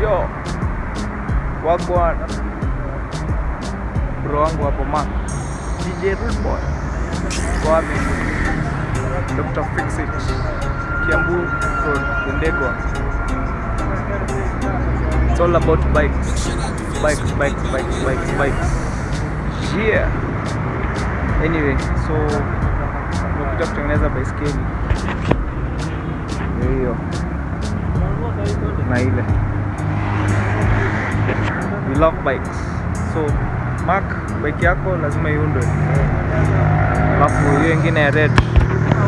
Yo, wagwan bro wangu hapo Mark DJ Rude Boy Kwame Dr. Fix It Kiambu Road Ndegwa. It's all about bikes. Yeah. Anyway, so tunataka kutengeneza baiskeli hiyo na ile. We love bikes. So Mark, bike yako lazima iundwe. Alafu hiyo ingine ya red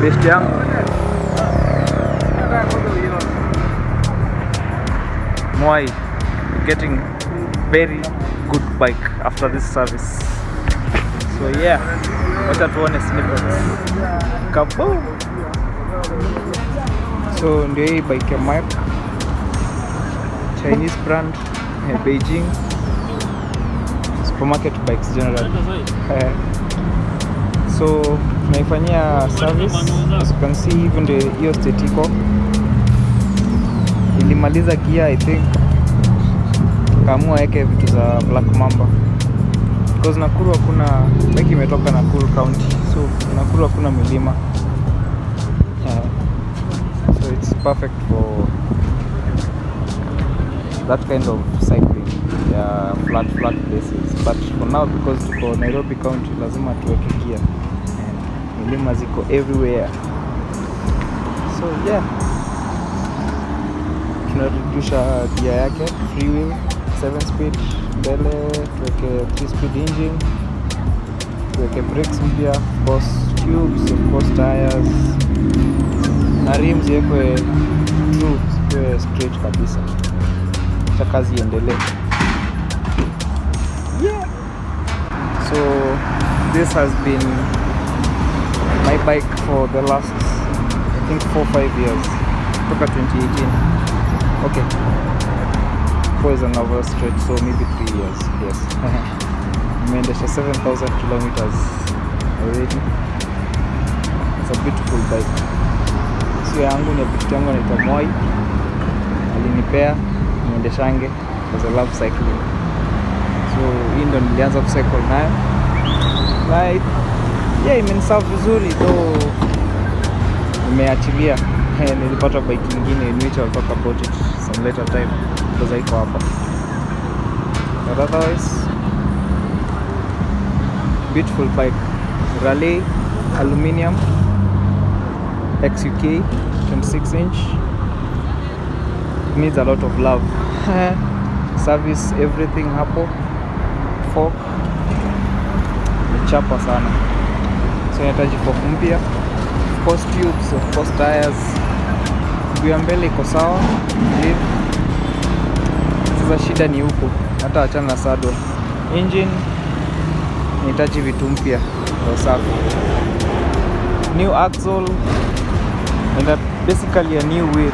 best yangu Mwai getting very good bike after this service. So yeah, wacha tuone snippets. Kaboom! So ndio hii bike ya Mark, Chinese brand, Beijing supermarket bikes generally. So tunaifanyia service, as you can see, even the hiyo state iko ilimaliza gear I think, kaamua yake vitu za Black Mamba because Nakuru hakuna bike, imetoka Nakuru County, so Nakuru hakuna milima, so it's perfect for that kind of cycling, flat places. But for now, because tuko Nairobi County, lazima tuweke gear, milima ziko everywhere. So yeah, tunarudisha gear yake free wheel 7 speed mbele, tuweke 3 speed engine, tuweke brakes mpya, of course tubes, of course tires, na rims yekwe true, sikwe straight kabisa, cha kazi iendelee. Yeah. So this has been my bike for the last, I think 4-5 years, toka 2018. Okay, 4 is another stretch, so maybe 3 years. Yes. Nimeendesha 7,000 kilometers already. It's a beautiful bike. Sio yangu, ni bitu yangu anaitwa Moi, alinipea niendeshange because I love cycling. So hii ndo nilianza kucycle nayo, like yeah, imeniserve vizuri though. Nimeachilia, nilipata bike nyingine in which I'll talk about it some later time because haiko hapa, but otherwise beautiful bike. Raleigh aluminium XUK 26 inch, needs a lot of love. Service everything hapo, fork chapa sana, so inahitaji fork mpya, of course tubes, of course tires. Mguu mbele iko sawa, sasa shida ni huko, hata achana na saddle. Engine inahitaji vitu mpya kwa safi, new axle and basically a new wheel.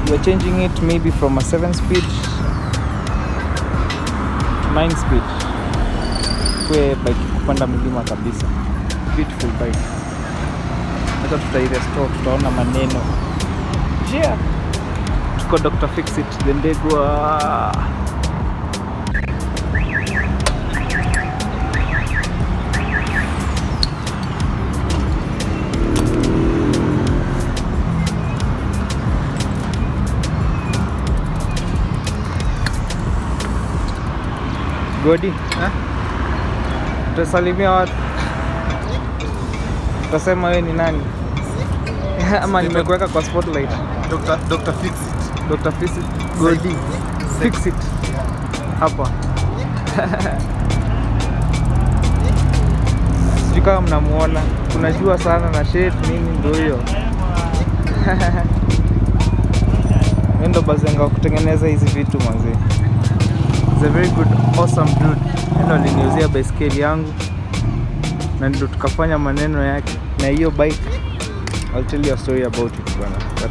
You're changing it maybe from a 7 speed to 9 speed, kwe bike kupanda milima kabisa. Beautiful bike. Hata tutairestore, tutaona maneno. Yeah. Tuko Dr. Fix It Ndegwa. Godi, utasalimia watu, utasema wewe ni nani? Ama nimekuweka kwa spotlight. Dr. Fix It. Dr. Fix It Godi. Fix It hapa. Sijui kama mnamuona, tunajua sana na shade nini, ndio hiyo. Nendo bazenga kutengeneza hizi vitu manzi. He's a very good, awesome dude. Ndio aliniuzia baiskeli yangu na ndio tukafanya maneno yake na hiyo bike. I'll tell you a story about it bwana. But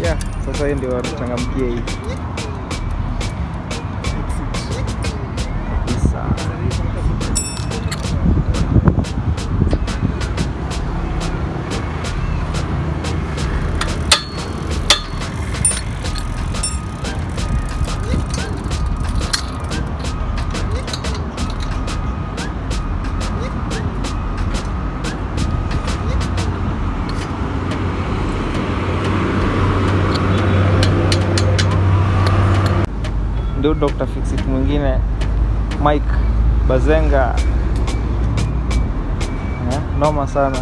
yeah, sasa yeye ndio anachangamkia hii. ndio Dr. Fixit mwingine Mike Bazenga. Noma sana.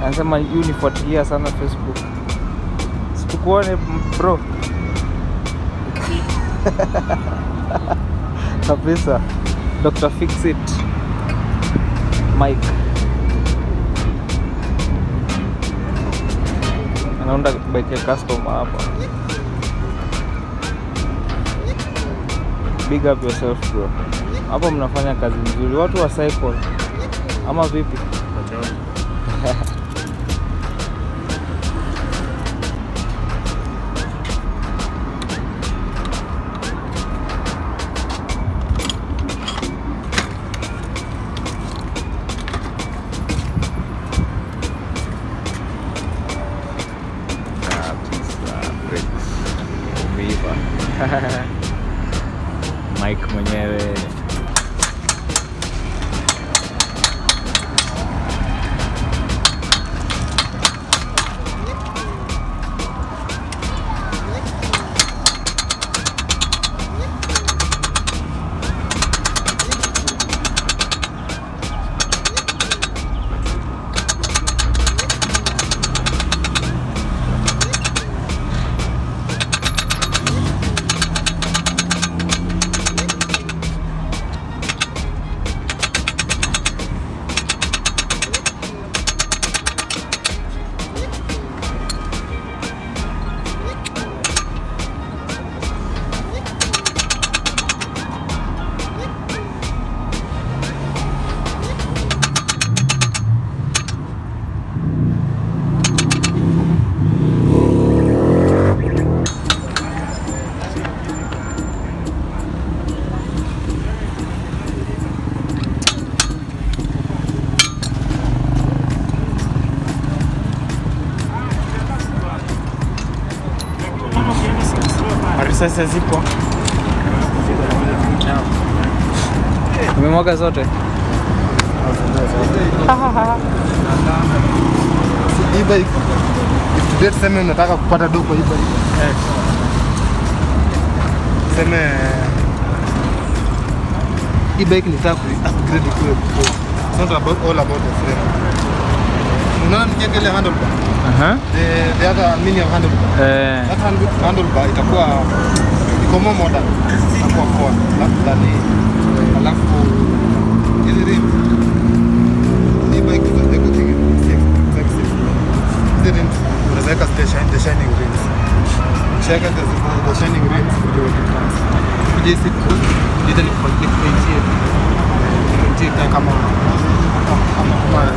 Anasema unifuatilia sana Facebook. Sikuone bro. Kabisa. Dr. Fixit Mike. Anaunda bike ya customer hapa. Big up yourself bro. Hapa mnafanya kazi nzuri. Watu wa cycle ama vipi? Mike mwenyewe. Sasa zipo. Umemwaga zote? Hii bike. If sema unataka kupata doko hii bike. Sema hii bike ni taka upgrade kwa. It's not about all about the frame. Unaona nikele handlebar. The other mini handlebar. That handlebar itakuwa iko more modern. Itakuwa poa. Alafu hizi rim. Hii bike is everything is same. Hizi rims unaweka the shining rims. Check out the shining rims ndio difference. Kuje siku ndio ni complete kama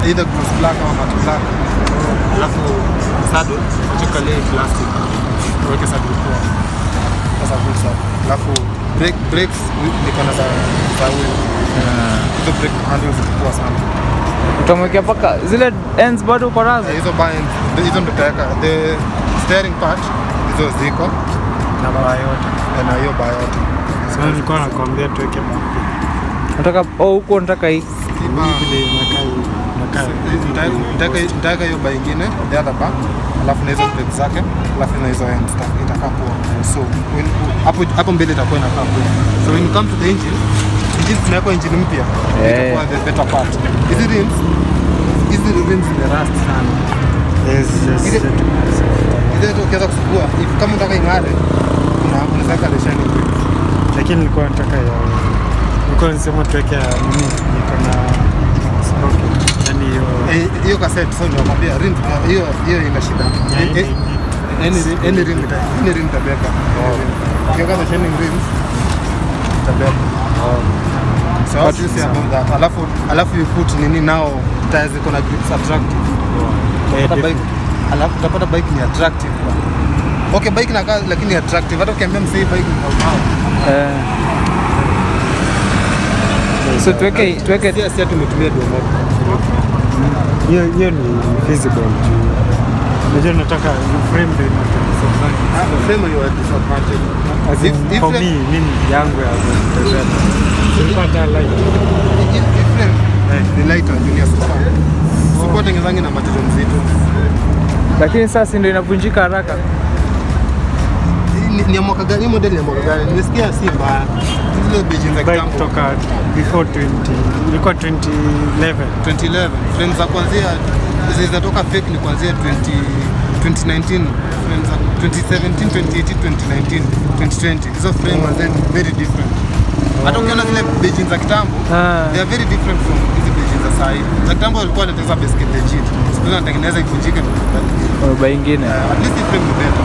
either gloss black au matte black. Alafu saddle cheka leo plastic. Weke saddle kwa. Sasa kusa. Alafu brakes niko na za wheel. Hizo brake handles ziko sana. Utamwekea paka zile ends bado kwa raza. Hizo bands, hizo ndio tayari. The steering part hizo ziko na baa yote. Na hiyo baa yote. Sasa nilikuwa nakwambia tuweke mapi. Nataka huko nataka hii. Nitaka hiyo baa nyingine, the other bar. Alafu na hizo brakes zake, alafu na hizo ends itakaa poa. So hapo mbele itakuwa inakaa poa. So when you come to the engine tunaweka engine mpya. Itakuwa the better part. Hizi rims ni rust sana. Yes. Ile ukianza kusugua, kama unataka ing'are, unaweka the shining rims. Lakini nilikuwa nataka nilikuwa nasema tuweke nini niko na sprocket. Yaani hiyo cassette so nakwambia rim hiyo ina shida. Any rim itabeba. Ukiweka the shining rims itabeba. So what you say about that? Alafu you put nini now tires iko na grips attractive. Alafu utapata bike ni attractive. Okay, bike inakaa lakini attractive. Hata ukiambia msee bike ni normal. So tuweke si tumetumia duo moja. Hiyo ni feasible. Unajua nataka frame ndio inatengeneza. Frame hiyo disadvantage. For me mimi yangu ya kutazama. Nilipata light. Frame ni lighter junior support. Support ingezangi na material mzito. Lakini sasa ndio inavunjika haraka. ni ya mwaka gani? Model ni ya mwaka gani? Nimesikia si mbaya. Zile Beijing za kitambo kutoka before 20 ilikuwa 2011. 2011. Frames za kuanzia zinatoka fake ni kuanzia 2019. Frames za 2017, 2018, 2019, 2020. Hizo frames are very different. Hata ukiona zile Beijing za kitambo, they are very different from hizi Beijing za sasa hivi. Za kitambo walikuwa wanatengeneza basket legit. Sasa wanatengeneza ivunjike na baba ingine. At least the frame ni better.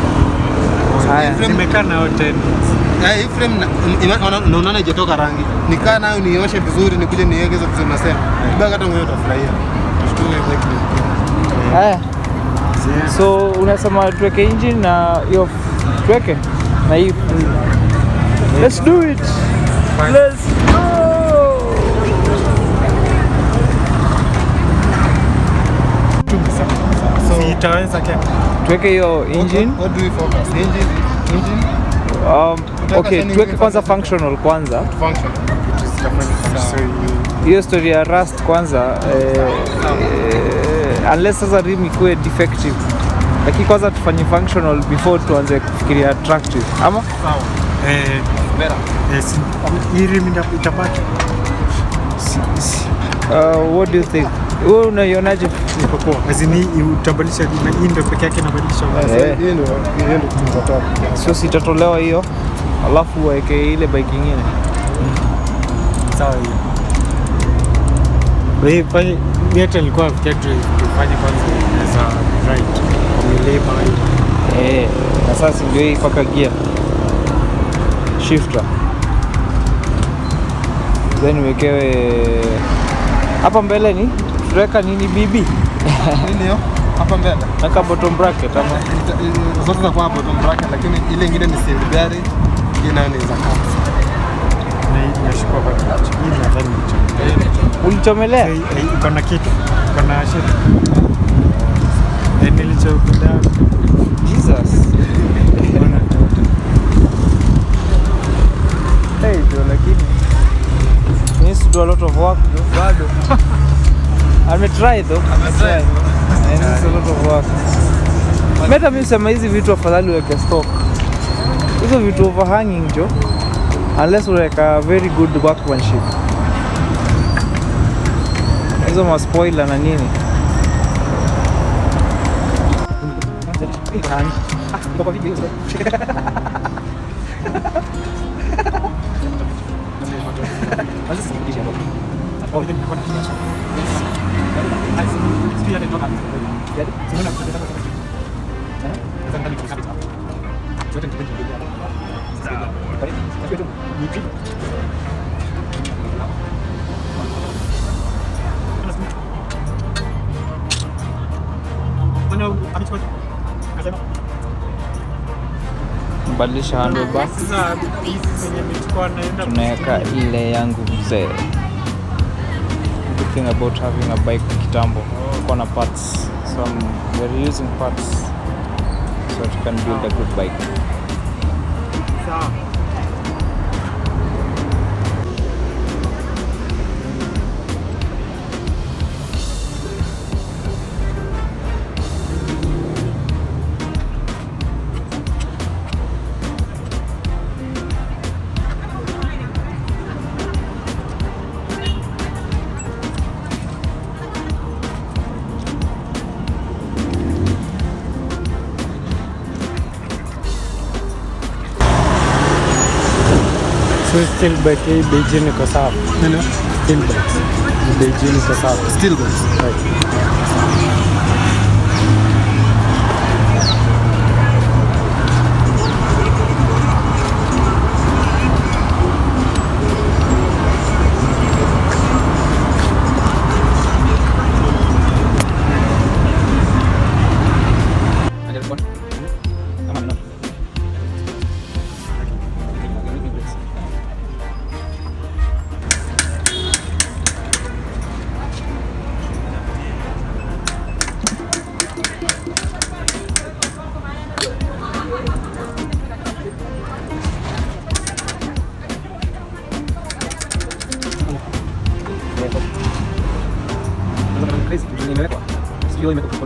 Haya, nimekaa nao 10 years. Hii frame unaona haijatoka rangi. Nikaa nayo nioshe vizuri, nikuje niweke hizo vitu nasema. Bado hata wewe utafurahia. Haya. So unasema tuweke engine na hiyo tuweke na hii. Let's do it. Let's go. So itaweza kama tuweke hiyo engine. What do we focus? Engine? Okay, tuweke kwanza functional kwanza. Function. Hiyo story ya rust kwanza unless sasa rim ikuwe defective. Lakini kwanza tufanye functional before tuanze kufikiria attractive. Ama? Sawa. Yes. Hii rim itabaki. What do you think? Wewe unaionaje? Iko poa. Azini utabadilisha hii ndio pekee yake inabadilisha. Hiyo ndio tunataka. Sio sitatolewa hiyo. Alafu waweke ile bike nyingine. Sawa hiyo. Wewe hata nilikuwa nafikiria tufanye kwanza za right. Kwa milima hiyo. Na sasa ndio hii paka gear. Shifter. Then wekewe hapa mbele ni tutaweka nini BB? Nini hiyo? Hapa mbele. Naka bottom bracket ama zote za kwa bottom bracket, lakini ile nyingine ni safety gari, ile nayo ni za kama. Na hii inashikwa kwa clutch. Hii nadhani ulichomelea? Iko na kitu. Iko na shit. Nilichopenda Jesus. Hey, lakini needs to do a lot of work though. Bado. Try though. Try. Needs a lot of work. Meta mimi sema hizi vitu afadhali weke stock. Hizo vitu overhanging jo. Unless unaweka very good workmanship. Hizo ma spoiler na nini. Kwa video hizo. Badilisha handlebar. Tunaweka ile yangu mzee. Good thing about having a bike kitambo, kuna parts, so we're using parts so that you can build a good bike. So still bike hii Beijing iko sawa. Nini? Still bike. Beijing iko sawa. Still good. Right.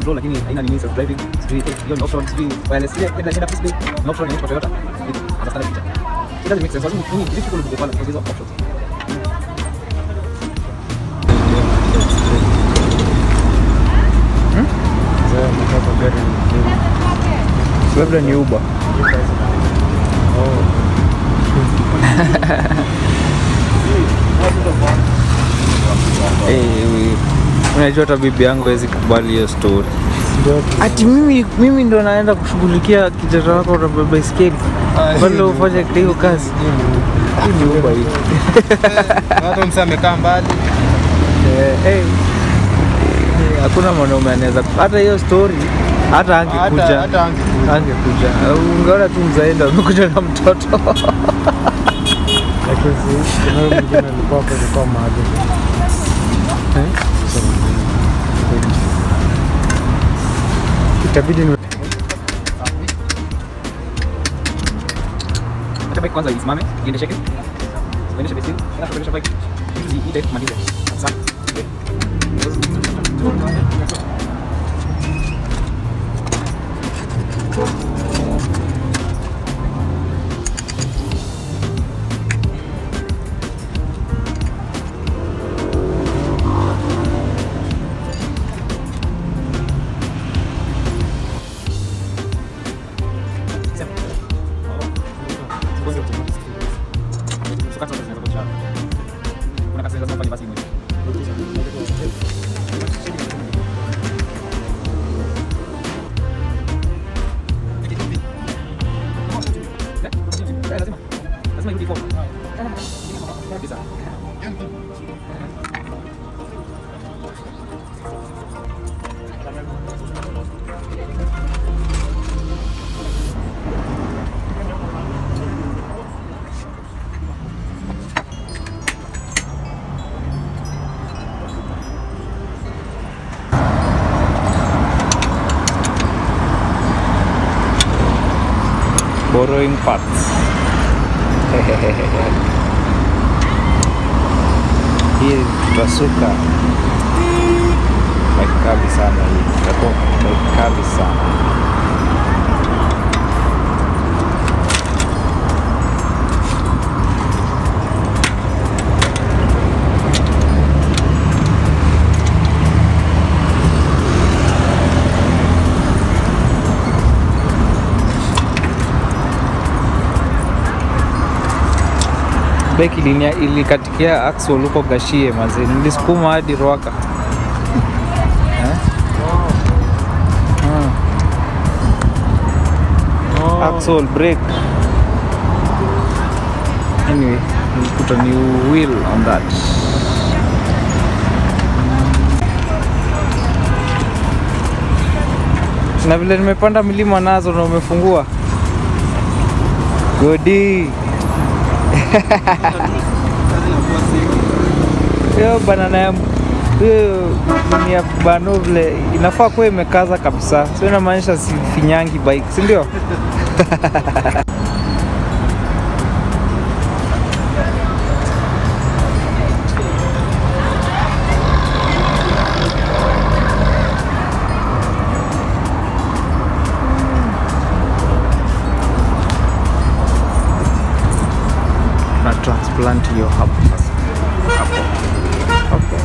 control lakini haina nini self driving. Hiyo ni option, wireless ile kwenda display. Ni option ni kwa Toyota. Understand it. It doesn't make sense. Wazungu ni difficult to develop for these options. Labda ni Uber. Unajua hata bibi yangu hawezi kubali hiyo story. Ati mimi ndo naenda kushughulikia kijana wako na baiskeli. Bado ufanye hiyo kazi. Hii ni Uber hii. Hata msame amekaa mbali. Hakuna mwanaume anaweza hata hiyo story hata angekuja. Ungeona tu mzaenda amekuja na mtoto. Lakini mwingine alikuwa kwa mahali. Itabidi ni kwanza isimame, iendesheke. Uendeshe basi, unapoendesha bike. Ile maliza. Sasa. Borrowing parts. Hii tutasuka kali sana hii. Kali sana. Beki ilikatikia axle huko Gashie maze. Nilisukuma hadi Ruaka. Axle brake. Anyway, we'll put a new wheel on that. Na vile nimepanda milima nazo na umefungua. Godi. Hiyo banana ya ni ya bano vile inafaa kuwa imekaza kabisa. Sio inamaanisha si finyangi bike, si ndio? Na transplant hiyo hapo sasa. Hapo.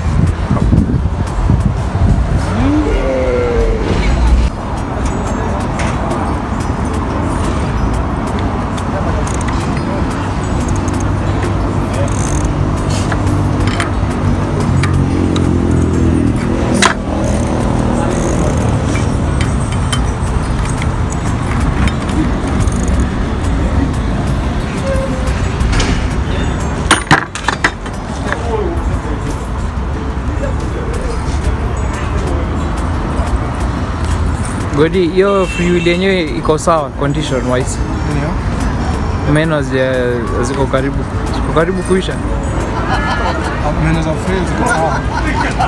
Godi, hiyo free wheel yenyewe iko sawa condition wise. Ndio. Meno ziko karibu kuisha. Meno za free ziko sawa.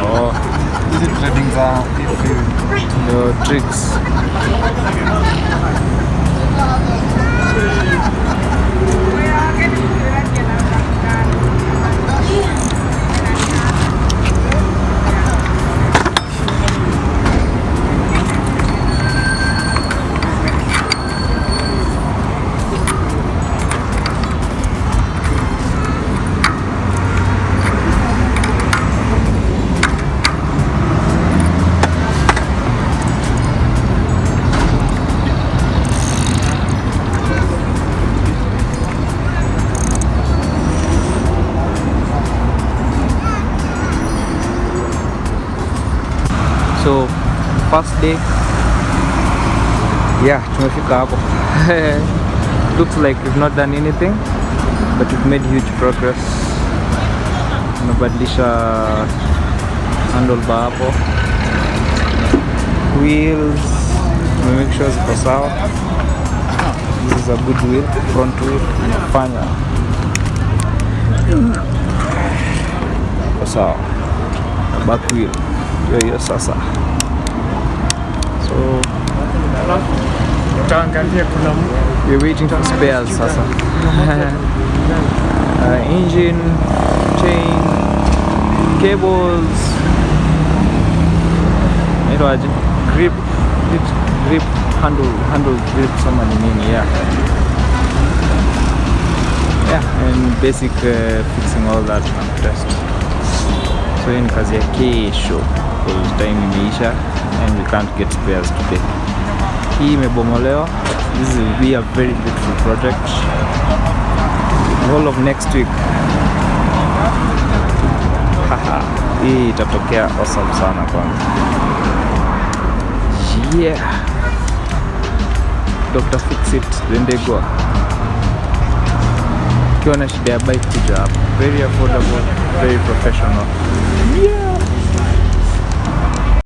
Oh. Hizi threading za free ndio tricks. So first day, yeah, tumefika hapo. Looks like we've not done anything, but we've made huge progress. Tumebadilisha handlebar hapo, wheels make sure ziko sawa. This is a good wheel, front wheel fanya sawa, back wheel hiyo sasa. So utaangalia kuna we're waiting for spares sasa. Engine, chain, cables, grip, handle grip, sama ni nini, yeah, and basic fixing all that and test. So hii ni kazi ya kesho because time imeisha and we can't get spares today. Hii imebomolewa. This will be a very beautiful project. The whole of next week, haha, hii itatokea awesome sana kwanza. Yeah, Dr. Fix It Lendegwa. Ukiwa na shida ya bike kuja hapa, very affordable, very professional. Yeah.